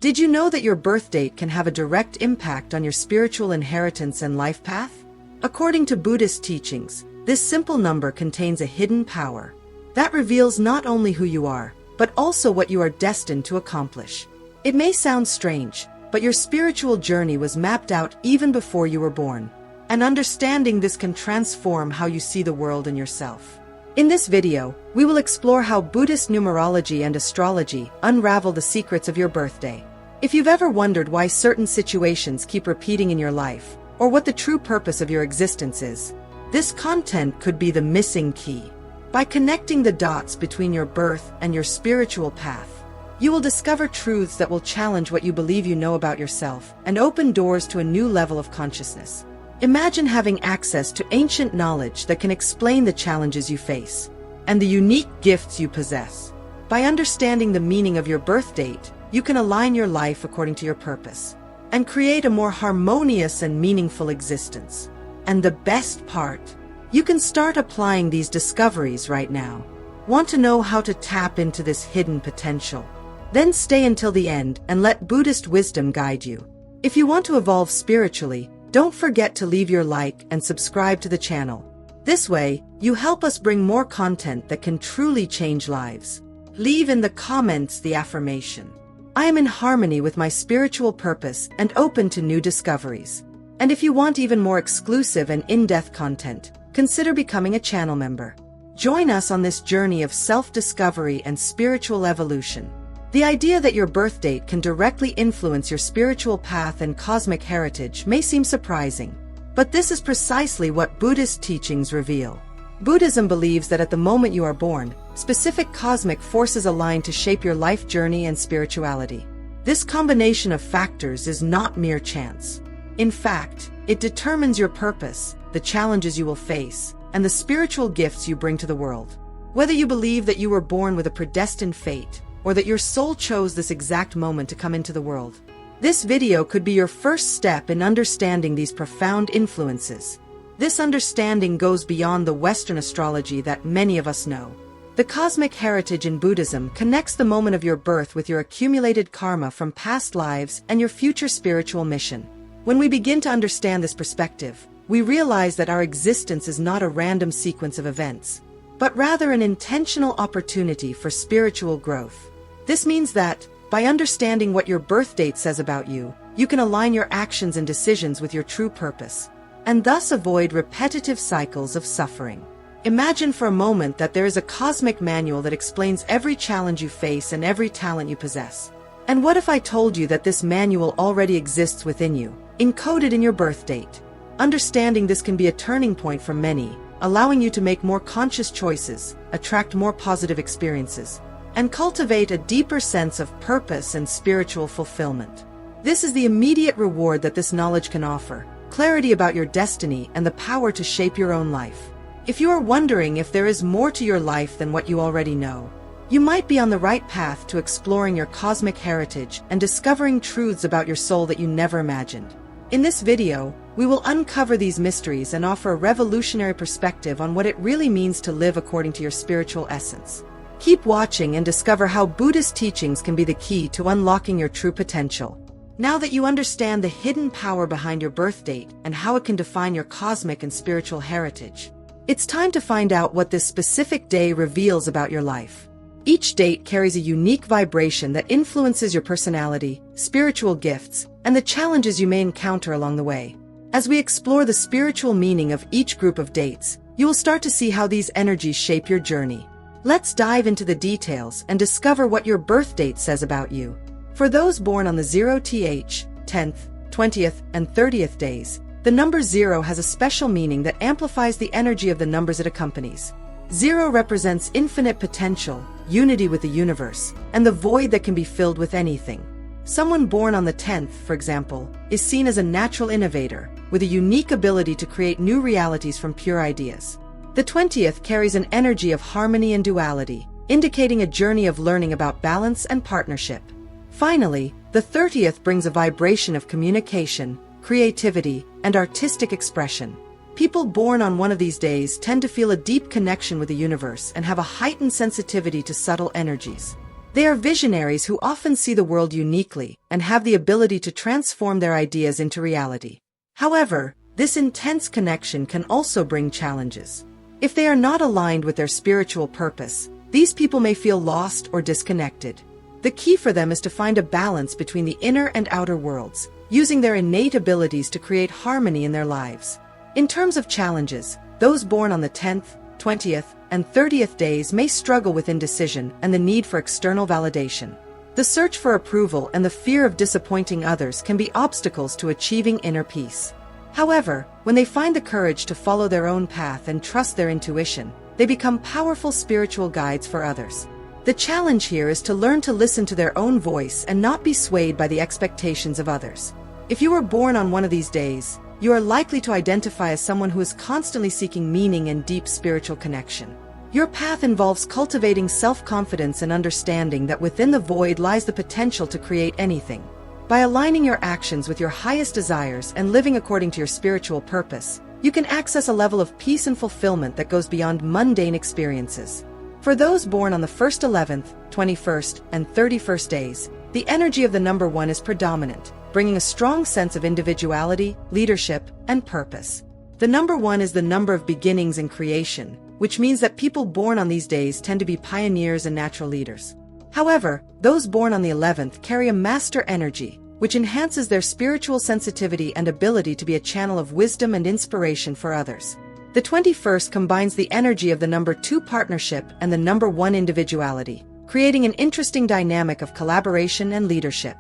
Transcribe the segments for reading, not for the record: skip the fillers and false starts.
Did you know that your birth date can have a direct impact on your spiritual inheritance and life path? According to Buddhist teachings, this simple number contains a hidden power that reveals not only who you are, but also what you are destined to accomplish. It may sound strange, but your spiritual journey was mapped out even before you were born. And understanding this can transform how you see the world and yourself. In this video, we will explore how Buddhist numerology and astrology unravel the secrets of your birthday. If you've ever wondered why certain situations keep repeating in your life, or what the true purpose of your existence is, this content could be the missing key. By connecting the dots between your birth and your spiritual path, you will discover truths that will challenge what you believe you know about yourself and open doors to a new level of consciousness. Imagine having access to ancient knowledge that can explain the challenges you face and the unique gifts you possess. By understanding the meaning of your birth date, you can align your life according to your purpose and create a more harmonious and meaningful existence. And the best part, you can start applying these discoveries right now. Want to know how to tap into this hidden potential? Then stay until the end and let Buddhist wisdom guide you. If you want to evolve spiritually, don't forget to leave your like and subscribe to the channel. This way, you help us bring more content that can truly change lives. Leave in the comments the affirmation: I am in harmony with my spiritual purpose and open to new discoveries. And if you want even more exclusive and in-depth content, consider becoming a channel member. Join us on this journey of self-discovery and spiritual evolution. The idea that your birth date can directly influence your spiritual path and cosmic heritage may seem surprising, but this is precisely what Buddhist teachings reveal. Buddhism believes that at the moment you are born, specific cosmic forces align to shape your life journey and spirituality. This combination of factors is not mere chance. In fact, it determines your purpose, the challenges you will face, and the spiritual gifts you bring to the world. Whether you believe that you were born with a predestined fate, or that your soul chose this exact moment to come into the world, this video could be your first step in understanding these profound influences. This understanding goes beyond the Western astrology that many of us know. The cosmic heritage in Buddhism connects the moment of your birth with your accumulated karma from past lives and your future spiritual mission. When we begin to understand this perspective, we realize that our existence is not a random sequence of events, but rather an intentional opportunity for spiritual growth. This means that, by understanding what your birth date says about you, you can align your actions and decisions with your true purpose, and thus avoid repetitive cycles of suffering. Imagine for a moment that there is a cosmic manual that explains every challenge you face and every talent you possess. And what if I told you that this manual already exists within you, encoded in your birth date? Understanding this can be a turning point for many, allowing you to make more conscious choices, attract more positive experiences, and cultivate a deeper sense of purpose and spiritual fulfillment. This is the immediate reward that this knowledge can offer: clarity about your destiny and the power to shape your own life. If you are wondering if there is more to your life than what you already know, you might be on the right path to exploring your cosmic heritage and discovering truths about your soul that you never imagined. In this video, we will uncover these mysteries and offer a revolutionary perspective on what it really means to live according to your spiritual essence. Keep watching and discover how Buddhist teachings can be the key to unlocking your true potential. Now that you understand the hidden power behind your birth date and how it can define your cosmic and spiritual heritage, it's time to find out what this specific day reveals about your life. Each date carries a unique vibration that influences your personality, spiritual gifts, and the challenges you may encounter along the way. As we explore the spiritual meaning of each group of dates, you will start to see how these energies shape your journey. Let's dive into the details and discover what your birth date says about you. For those born on the 0th, 10th, 20th, and 30th days, the number 0 has a special meaning that amplifies the energy of the numbers it accompanies. 0 represents infinite potential, unity with the universe, and the void that can be filled with anything. Someone born on the 10th, for example, is seen as a natural innovator, with a unique ability to create new realities from pure ideas. The 20th carries an energy of harmony and duality, indicating a journey of learning about balance and partnership. Finally, the 30th brings a vibration of communication, creativity, and artistic expression. People born on one of these days tend to feel a deep connection with the universe and have a heightened sensitivity to subtle energies. They are visionaries who often see the world uniquely and have the ability to transform their ideas into reality. However, this intense connection can also bring challenges. If they are not aligned with their spiritual purpose, these people may feel lost or disconnected. The key for them is to find a balance between the inner and outer worlds, using their innate abilities to create harmony in their lives. In terms of challenges, those born on the 10th, 20th, and 30th days may struggle with indecision and the need for external validation. The search for approval and the fear of disappointing others can be obstacles to achieving inner peace. However, when they find the courage to follow their own path and trust their intuition, they become powerful spiritual guides for others. The challenge here is to learn to listen to their own voice and not be swayed by the expectations of others. If you were born on one of these days, you are likely to identify as someone who is constantly seeking meaning and deep spiritual connection. Your path involves cultivating self-confidence and understanding that within the void lies the potential to create anything. By aligning your actions with your highest desires and living according to your spiritual purpose, you can access a level of peace and fulfillment that goes beyond mundane experiences. For those born on the 1st, 11th, 21st, and 31st days, the energy of the number 1 is predominant, bringing a strong sense of individuality, leadership, and purpose. The number 1 is the number of beginnings and creation, which means that people born on these days tend to be pioneers and natural leaders. However, those born on the 11th carry a master energy, which enhances their spiritual sensitivity and ability to be a channel of wisdom and inspiration for others. The 21st combines the energy of the number 2 partnership and the number 1 individuality, creating an interesting dynamic of collaboration and leadership.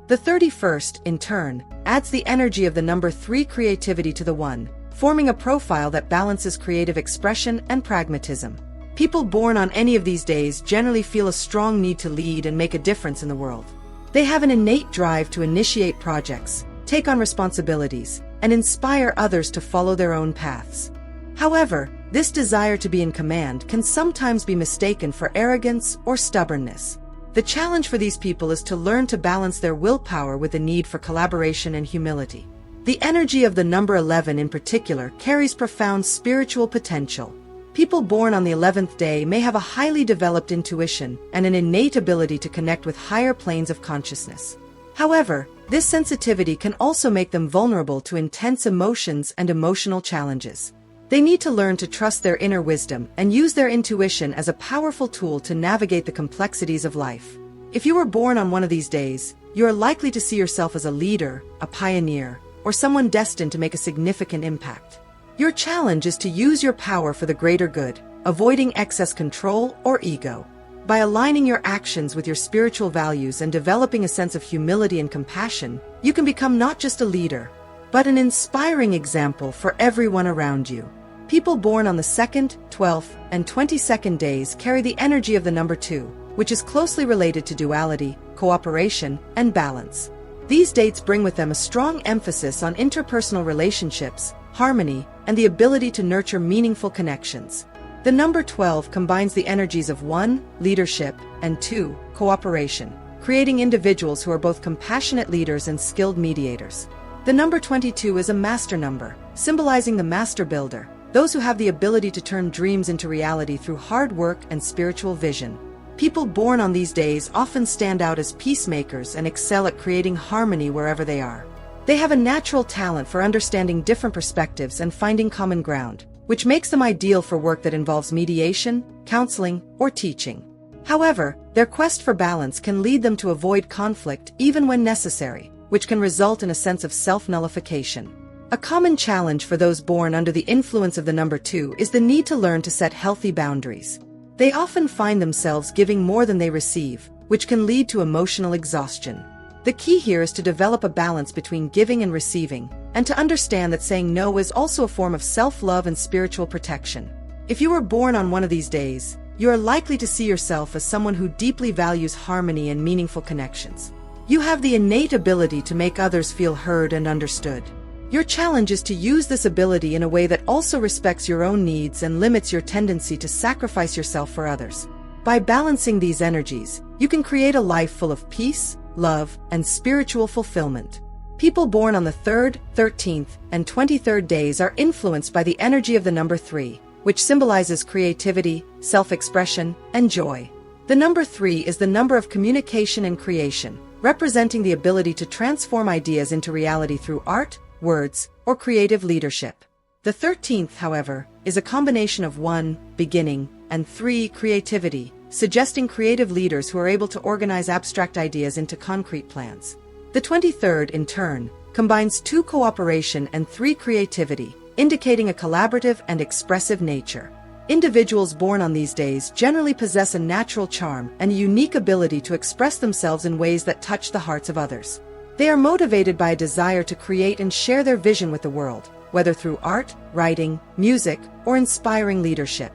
The 31st, in turn, adds the energy of the number 3 creativity to the 1, forming a profile that balances creative expression and pragmatism. People born on any of these days generally feel a strong need to lead and make a difference in the world. They have an innate drive to initiate projects, take on responsibilities, and inspire others to follow their own paths. However, this desire to be in command can sometimes be mistaken for arrogance or stubbornness. The challenge for these people is to learn to balance their willpower with the need for collaboration and humility. The energy of the number 11 in particular carries profound spiritual potential. People born on the 11th day may have a highly developed intuition and an innate ability to connect with higher planes of consciousness. However, this sensitivity can also make them vulnerable to intense emotions and emotional challenges. They need to learn to trust their inner wisdom and use their intuition as a powerful tool to navigate the complexities of life. If you were born on one of these days, you are likely to see yourself as a leader, a pioneer, or someone destined to make a significant impact. Your challenge is to use your power for the greater good, avoiding excess control or ego. By aligning your actions with your spiritual values and developing a sense of humility and compassion, you can become not just a leader, but an inspiring example for everyone around you. People born on the 2nd, 12th, and 22nd days carry the energy of the number 2, which is closely related to duality, cooperation, and balance. These dates bring with them a strong emphasis on interpersonal relationships, harmony, and the ability to nurture meaningful connections. The number 12 combines the energies of 1, leadership, and 2, cooperation, creating individuals who are both compassionate leaders and skilled mediators. The number 22 is a master number, symbolizing the master builder, those who have the ability to turn dreams into reality through hard work and spiritual vision. People born on these days often stand out as peacemakers and excel at creating harmony wherever they are. They have a natural talent for understanding different perspectives and finding common ground, which makes them ideal for work that involves mediation, counseling, or teaching. However, their quest for balance can lead them to avoid conflict even when necessary, which can result in a sense of self-nullification. A common challenge for those born under the influence of the number 2 is the need to learn to set healthy boundaries. They often find themselves giving more than they receive, which can lead to emotional exhaustion. The key here is to develop a balance between giving and receiving, and to understand that saying no is also a form of self-love and spiritual protection. If you were born on one of these days, you are likely to see yourself as someone who deeply values harmony and meaningful connections. You have the innate ability to make others feel heard and understood. Your challenge is to use this ability in a way that also respects your own needs and limits your tendency to sacrifice yourself for others. By balancing these energies, you can create a life full of peace, love, and spiritual fulfillment. People born on the 3rd, 13th, and 23rd days are influenced by the energy of the number 3, which symbolizes creativity, self-expression, and joy. The number 3 is the number of communication and creation, representing the ability to transform ideas into reality through art, words, or creative leadership. The 13th, however, is a combination of 1, beginning, and 3, creativity, suggesting creative leaders who are able to organize abstract ideas into concrete plans. The 23rd, in turn, combines 2, cooperation, and 3, creativity, indicating a collaborative and expressive nature. Individuals born on these days generally possess a natural charm and a unique ability to express themselves in ways that touch the hearts of others. They are motivated by a desire to create and share their vision with the world, whether through art, writing, music, or inspiring leadership.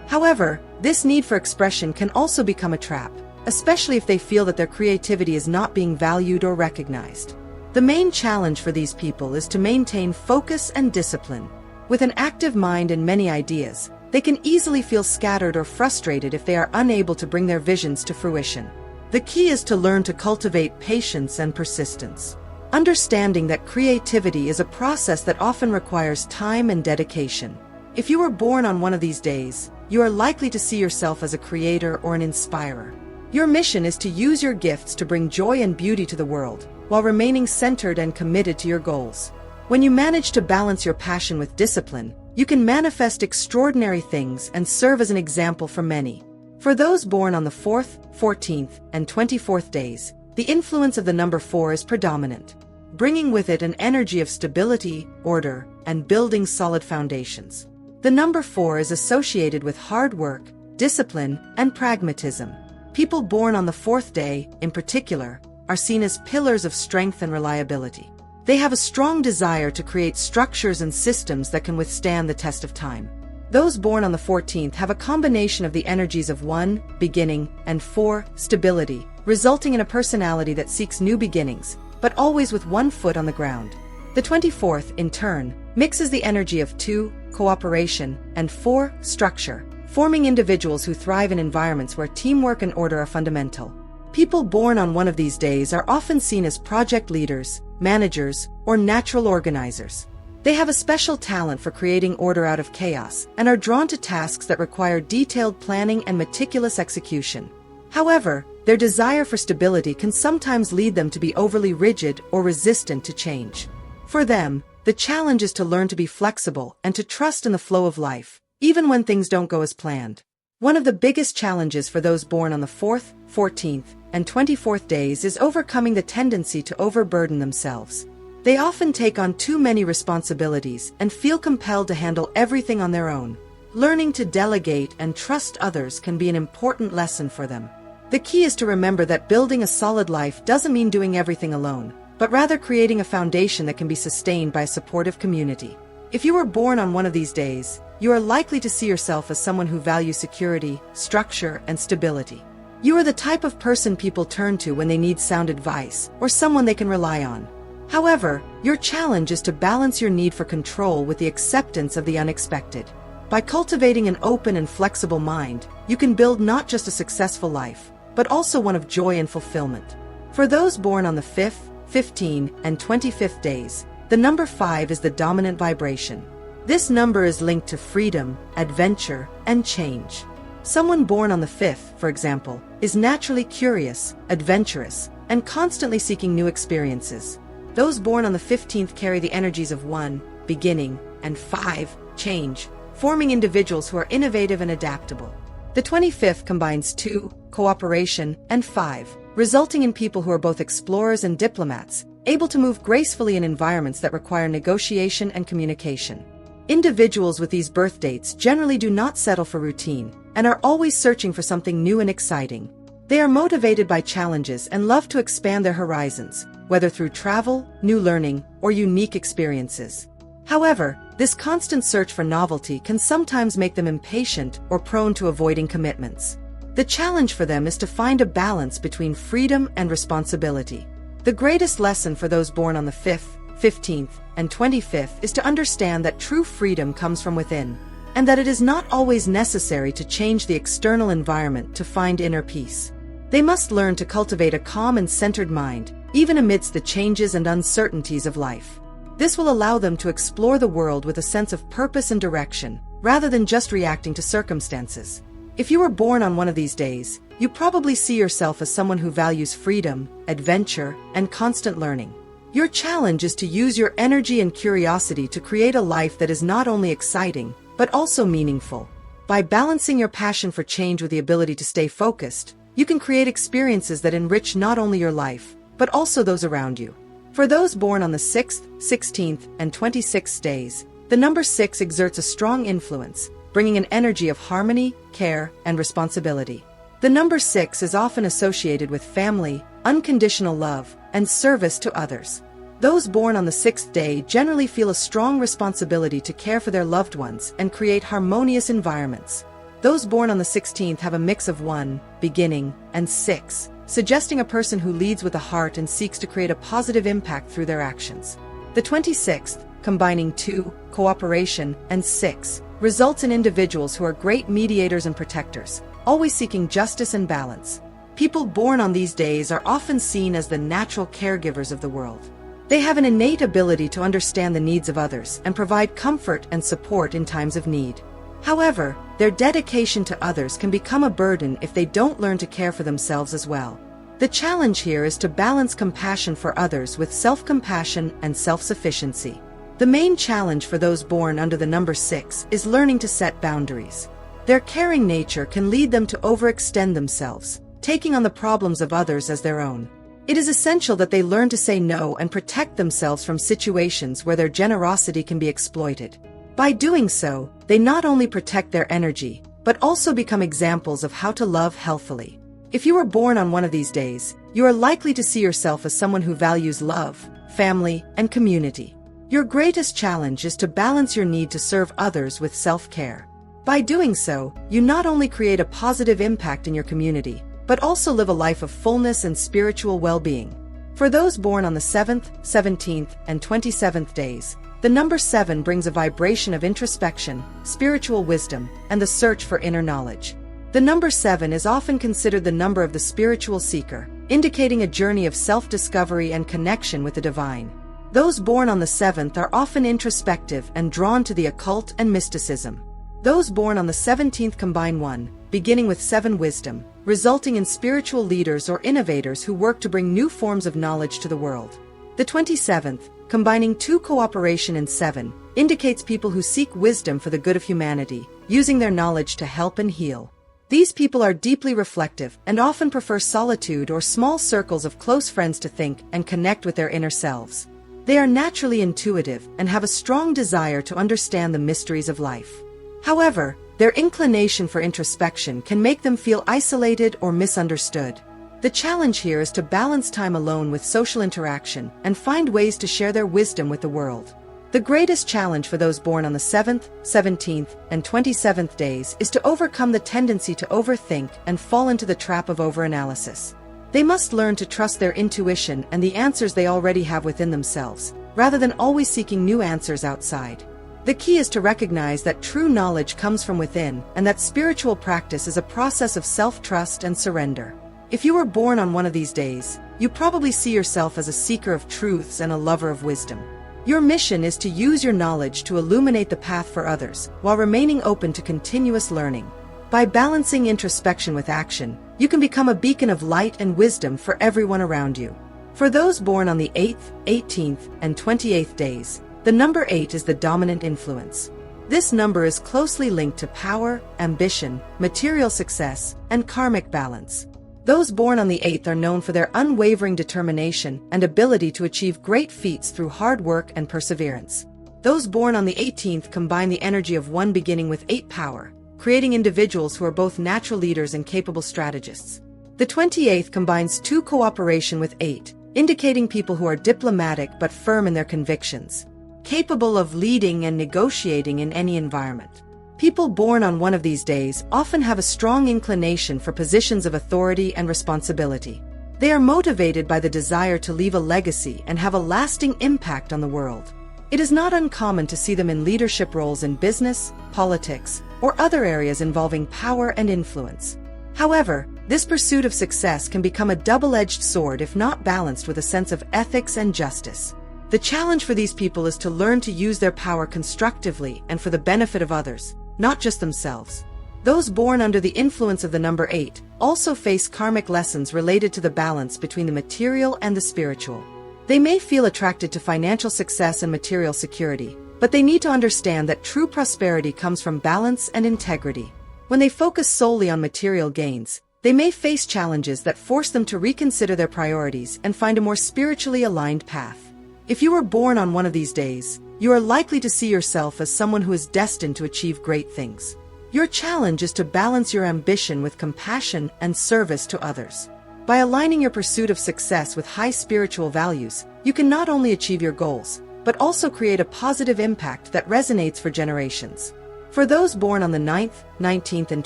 However, this need for expression can also become a trap, especially if they feel that their creativity is not being valued or recognized. The main challenge for these people is to maintain focus and discipline. With an active mind and many ideas, they can easily feel scattered or frustrated if they are unable to bring their visions to fruition. The key is to learn to cultivate patience and persistence, understanding that creativity is a process that often requires time and dedication. If you were born on one of these days, you are likely to see yourself as a creator or an inspirer. Your mission is to use your gifts to bring joy and beauty to the world, while remaining centered and committed to your goals. When you manage to balance your passion with discipline, you can manifest extraordinary things and serve as an example for many. For those born on the 4th, 14th, and 24th days, the influence of the number 4 is predominant, bringing with it an energy of stability, order, and building solid foundations. The number 4 is associated with hard work, discipline, and pragmatism. People born on the 4th day, in particular, are seen as pillars of strength and reliability. They have a strong desire to create structures and systems that can withstand the test of time. Those born on the 14th have a combination of the energies of 1, beginning, and 4, stability, resulting in a personality that seeks new beginnings, but always with one foot on the ground. The 24th, in turn, mixes the energy of 2, cooperation, and 4, structure, forming individuals who thrive in environments where teamwork and order are fundamental. People born on one of these days are often seen as project leaders, managers, or natural organizers. They have a special talent for creating order out of chaos and are drawn to tasks that require detailed planning and meticulous execution. However, their desire for stability can sometimes lead them to be overly rigid or resistant to change. For them, the challenge is to learn to be flexible and to trust in the flow of life, even when things don't go as planned. One of the biggest challenges for those born on the 4th, 14th, and 24th days is overcoming the tendency to overburden themselves. They often take on too many responsibilities and feel compelled to handle everything on their own. Learning to delegate and trust others can be an important lesson for them. The key is to remember that building a solid life doesn't mean doing everything alone, but rather creating a foundation that can be sustained by a supportive community. If you were born on one of these days, you are likely to see yourself as someone who values security, structure, and stability. You are the type of person people turn to when they need sound advice or someone they can rely on. However, your challenge is to balance your need for control with the acceptance of the unexpected. By cultivating an open and flexible mind, you can build not just a successful life, but also one of joy and fulfillment. For those born on the 5th, 15th, and 25th days, the number 5 is the dominant vibration. This number is linked to freedom, adventure, and change. Someone born on the 5th, for example, is naturally curious, adventurous, and constantly seeking new experiences. Those born on the 15th carry the energies of 1, beginning, and 5, change, forming individuals who are innovative and adaptable. The 25th combines 2, cooperation, and 5, resulting in people who are both explorers and diplomats, able to move gracefully in environments that require negotiation and communication. Individuals with these birth dates generally do not settle for routine and are always searching for something new and exciting. They are motivated by challenges and love to expand their horizons, whether through travel, new learning, or unique experiences. However, this constant search for novelty can sometimes make them impatient or prone to avoiding commitments. The challenge for them is to find a balance between freedom and responsibility. The greatest lesson for those born on the 5th, 15th, and 25th is to understand that true freedom comes from within, and that it is not always necessary to change the external environment to find inner peace. They must learn to cultivate a calm and centered mind, even amidst the changes and uncertainties of life. This will allow them to explore the world with a sense of purpose and direction, rather than just reacting to circumstances. If you were born on one of these days, you probably see yourself as someone who values freedom, adventure, and constant learning. Your challenge is to use your energy and curiosity to create a life that is not only exciting, but also meaningful. By balancing your passion for change with the ability to stay focused, you can create experiences that enrich not only your life, but also those around you. For those born on the 6th, 16th, and 26th days, the number 6 exerts a strong influence, bringing an energy of harmony, care, and responsibility. The number 6 is often associated with family, unconditional love, and service to others. Those born on the 6th day generally feel a strong responsibility to care for their loved ones and create harmonious environments. Those born on the 16th have a mix of 1, beginning, and 6, suggesting a person who leads with a heart and seeks to create a positive impact through their actions. The 26th, combining 2, cooperation, and 6, results in individuals who are great mediators and protectors, always seeking justice and balance. People born on these days are often seen as the natural caregivers of the world. They have an innate ability to understand the needs of others and provide comfort and support in times of need. However, their dedication to others can become a burden if they don't learn to care for themselves as well. The challenge here is to balance compassion for others with self-compassion and self-sufficiency. The main challenge for those born under the number 6 is learning to set boundaries. Their caring nature can lead them to overextend themselves, taking on the problems of others as their own. It is essential that they learn to say no and protect themselves from situations where their generosity can be exploited. By doing so, they not only protect their energy, but also become examples of how to love healthily. If you were born on one of these days, you are likely to see yourself as someone who values love, family, and community. Your greatest challenge is to balance your need to serve others with self-care. By doing so, you not only create a positive impact in your community, but also live a life of fullness and spiritual well-being. For those born on the 7th, 17th, and 27th days, the number 7 brings a vibration of introspection, spiritual wisdom, and the search for inner knowledge. The number 7 is often considered the number of the spiritual seeker, indicating a journey of self-discovery and connection with the divine. Those born on the 7th are often introspective and drawn to the occult and mysticism. Those born on the 17th combine 1, beginning with 7 wisdom, resulting in spiritual leaders or innovators who work to bring new forms of knowledge to the world. The 27th, combining 2 cooperation and 7, indicates people who seek wisdom for the good of humanity, using their knowledge to help and heal. These people are deeply reflective and often prefer solitude or small circles of close friends to think and connect with their inner selves. They are naturally intuitive and have a strong desire to understand the mysteries of life. However, their inclination for introspection can make them feel isolated or misunderstood. The challenge here is to balance time alone with social interaction and find ways to share their wisdom with the world. The greatest challenge for those born on the 7th, 17th, and 27th days is to overcome the tendency to overthink and fall into the trap of overanalysis. They must learn to trust their intuition and the answers they already have within themselves, rather than always seeking new answers outside. The key is to recognize that true knowledge comes from within and that spiritual practice is a process of self-trust and surrender. If you were born on one of these days, you probably see yourself as a seeker of truths and a lover of wisdom. Your mission is to use your knowledge to illuminate the path for others while remaining open to continuous learning. By balancing introspection with action, you can become a beacon of light and wisdom for everyone around you. For those born on the 8th, 18th, and 28th days, the number 8 is the dominant influence. This number is closely linked to power, ambition, material success, and karmic balance. Those born on the 8th are known for their unwavering determination and ability to achieve great feats through hard work and perseverance. Those born on the 18th combine the energy of 1 beginning with 8 power, creating individuals who are both natural leaders and capable strategists. The 28th combines 2 cooperation with 8, indicating people who are diplomatic but firm in their convictions, capable of leading and negotiating in any environment. People born on one of these days often have a strong inclination for positions of authority and responsibility. They are motivated by the desire to leave a legacy and have a lasting impact on the world. It is not uncommon to see them in leadership roles in business, politics, or other areas involving power and influence. However, this pursuit of success can become a double-edged sword if not balanced with a sense of ethics and justice. The challenge for these people is to learn to use their power constructively and for the benefit of others, not just themselves. Those born under the influence of the number 8 also face karmic lessons related to the balance between the material and the spiritual. They may feel attracted to financial success and material security, but they need to understand that true prosperity comes from balance and integrity. When they focus solely on material gains, they may face challenges that force them to reconsider their priorities and find a more spiritually aligned path. If you were born on one of these days, you are likely to see yourself as someone who is destined to achieve great things. Your challenge is to balance your ambition with compassion and service to others. By aligning your pursuit of success with high spiritual values, you can not only achieve your goals, but also create a positive impact that resonates for generations. For those born on the 9th, 19th, and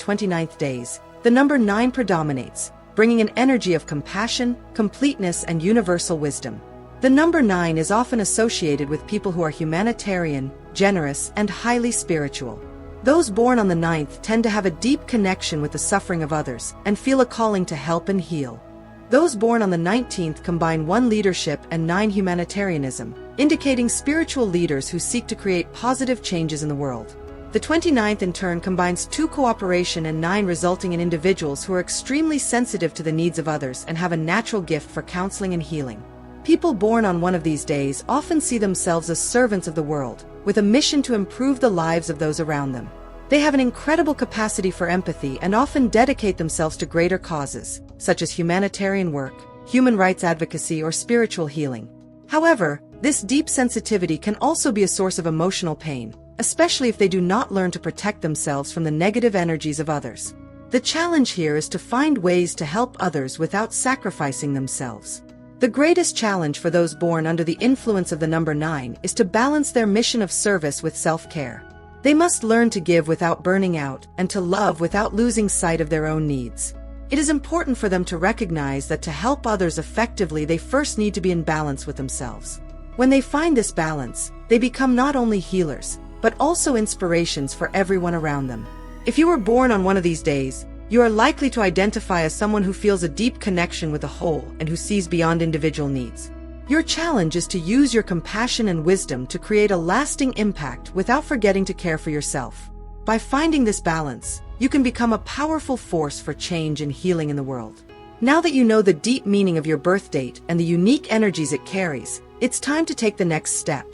29th days, the number 9 predominates, bringing an energy of compassion, completeness, and universal wisdom. The number 9 is often associated with people who are humanitarian, generous, and highly spiritual. Those born on the 9th tend to have a deep connection with the suffering of others and feel a calling to help and heal. Those born on the 19th combine 1 leadership and 9 humanitarianism, indicating spiritual leaders who seek to create positive changes in the world. The 29th in turn combines 2 cooperation and 9, resulting in individuals who are extremely sensitive to the needs of others and have a natural gift for counseling and healing. People born on one of these days often see themselves as servants of the world, with a mission to improve the lives of those around them. They have an incredible capacity for empathy and often dedicate themselves to greater causes, such as humanitarian work, human rights advocacy, or spiritual healing. However, this deep sensitivity can also be a source of emotional pain, especially if they do not learn to protect themselves from the negative energies of others. The challenge here is to find ways to help others without sacrificing themselves. The greatest challenge for those born under the influence of the number 9 is to balance their mission of service with self-care. They must learn to give without burning out and to love without losing sight of their own needs. It is important for them to recognize that to help others effectively, they first need to be in balance with themselves. When they find this balance, they become not only healers, but also inspirations for everyone around them. If you were born on one of these days, you are likely to identify as someone who feels a deep connection with the whole and who sees beyond individual needs. Your challenge is to use your compassion and wisdom to create a lasting impact without forgetting to care for yourself. By finding this balance, you can become a powerful force for change and healing in the world. Now that you know the deep meaning of your birth date and the unique energies it carries, it's time to take the next step.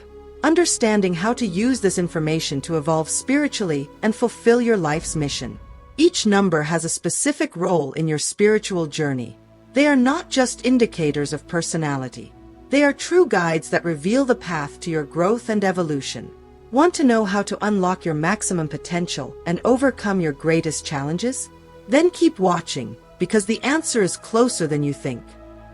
Understanding how to use this information to evolve spiritually and fulfill your life's mission. Each number has a specific role in your spiritual journey. They are not just indicators of personality. They are true guides that reveal the path to your growth and evolution. Want to know how to unlock your maximum potential and overcome your greatest challenges? Then keep watching, because the answer is closer than you think.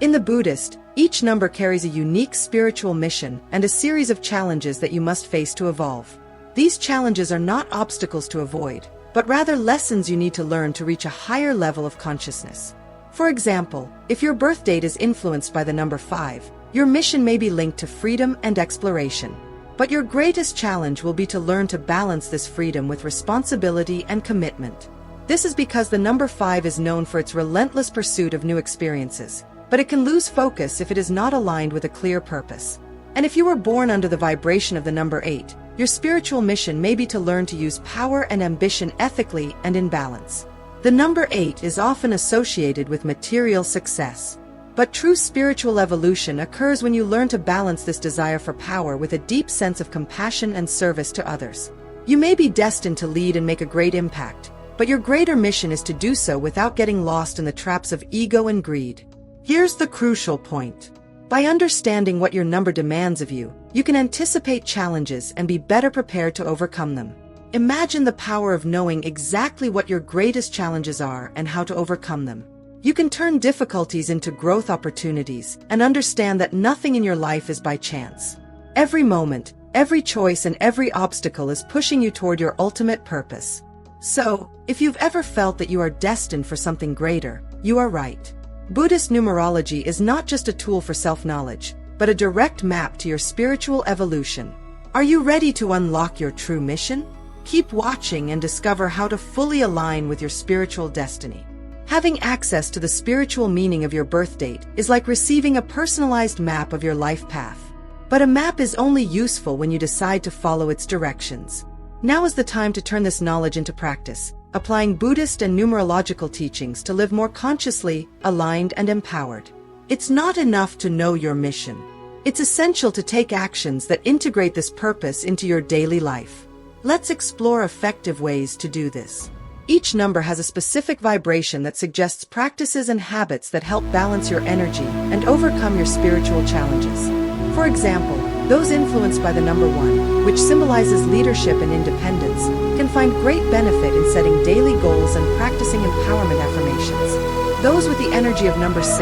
In the Buddhist, each number carries a unique spiritual mission and a series of challenges that you must face to evolve. These challenges are not obstacles to avoid, but rather lessons you need to learn to reach a higher level of consciousness. For example, if your birth date is influenced by the number 5, your mission may be linked to freedom and exploration. But your greatest challenge will be to learn to balance this freedom with responsibility and commitment. This is because the number 5 is known for its relentless pursuit of new experiences, but it can lose focus if it is not aligned with a clear purpose. And if you were born under the vibration of the number 8, your spiritual mission may be to learn to use power and ambition ethically and in balance. The number 8 is often associated with material success. But true spiritual evolution occurs when you learn to balance this desire for power with a deep sense of compassion and service to others. You may be destined to lead and make a great impact, but your greater mission is to do so without getting lost in the traps of ego and greed. Here's the crucial point. By understanding what your number demands of you, you can anticipate challenges and be better prepared to overcome them. Imagine the power of knowing exactly what your greatest challenges are and how to overcome them. You can turn difficulties into growth opportunities and understand that nothing in your life is by chance. Every moment, every choice, and every obstacle is pushing you toward your ultimate purpose. So, if you've ever felt that you are destined for something greater, you are right. Buddhist numerology is not just a tool for self-knowledge, but a direct map to your spiritual evolution. Are you ready to unlock your true mission? Keep watching and discover how to fully align with your spiritual destiny. Having access to the spiritual meaning of your birth date is like receiving a personalized map of your life path. But a map is only useful when you decide to follow its directions. Now is the time to turn this knowledge into practice, applying Buddhist and numerological teachings to live more consciously, aligned, and empowered. It's not enough to know your mission. It's essential to take actions that integrate this purpose into your daily life. Let's explore effective ways to do this. Each number has a specific vibration that suggests practices and habits that help balance your energy and overcome your spiritual challenges. For example, those influenced by the number 1, which symbolizes leadership and independence, can find great benefit in setting daily goals and practicing empowerment affirmations. Those with the energy of number 6,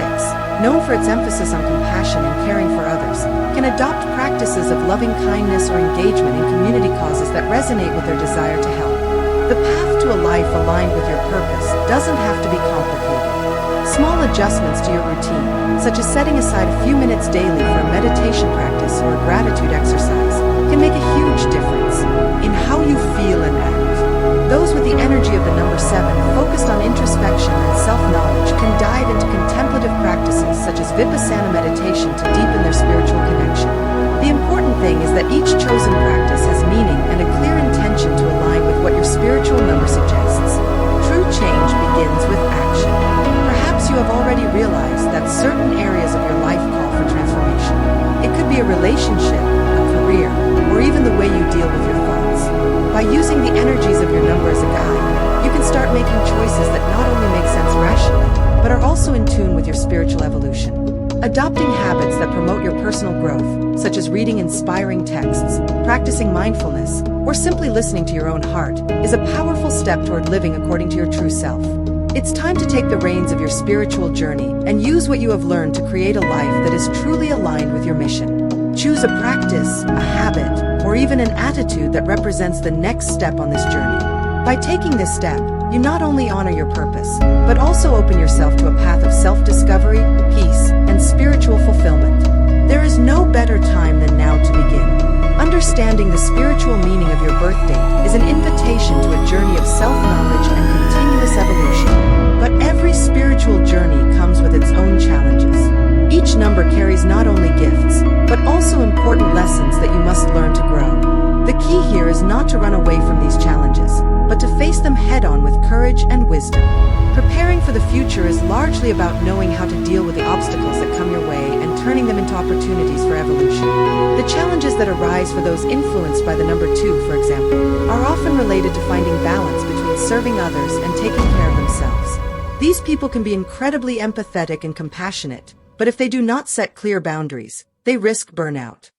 known for its emphasis on compassion and caring for others, can adopt practices of loving kindness or engagement in community causes that resonate with their desire to help. The path to a life aligned with your purpose doesn't have to be complicated. Small adjustments to your routine, such as setting aside a few minutes daily for a meditation practice or a gratitude exercise, can make a huge difference in how you feel and act. Those with the energy of the number 7, focused on introspection and self-knowledge, can dive into contemplative practices such as vipassana meditation to deepen their spiritual connection. The important thing is that each chosen practice has meaning and a clear intention to align with what your spiritual number suggests. True change begins with action. Perhaps you have already realized that certain areas of your life call for transformation. It could be a relationship, a career, or even the way you deal with your thoughts. By using the energies of your number as a guide, you can start making choices that not only make sense rationally, but are also in tune with your spiritual evolution. Adopting habits that promote your personal growth, such as reading inspiring texts, practicing mindfulness, or simply listening to your own heart, is a powerful step toward living according to your true self. It's time to take the reins of your spiritual journey and use what you have learned to create a life that is truly aligned with your mission. Choose a practice, a habit, or even an attitude that represents the next step on this journey. By taking this step, you not only honor your purpose, but also open yourself to a path of self-discovery, peace, and spiritual fulfillment. There is no better time than now to begin. Understanding the spiritual meaning of your birth date is an invitation to a journey of self-knowledge and continuous evolution. But every spiritual journey comes with its own challenges. Each number carries not only gifts, but also important lessons that you must learn to grow. The key here is not to run away from these challenges, but to face them head-on with courage and wisdom. Preparing for the future is largely about knowing how to deal with the obstacles that come your way and turning them into opportunities for evolution. The challenges that arise for those influenced by the number 2, for example, are often related to finding balance between serving others and taking care of themselves. These people can be incredibly empathetic and compassionate, but if they do not set clear boundaries, they risk burnout.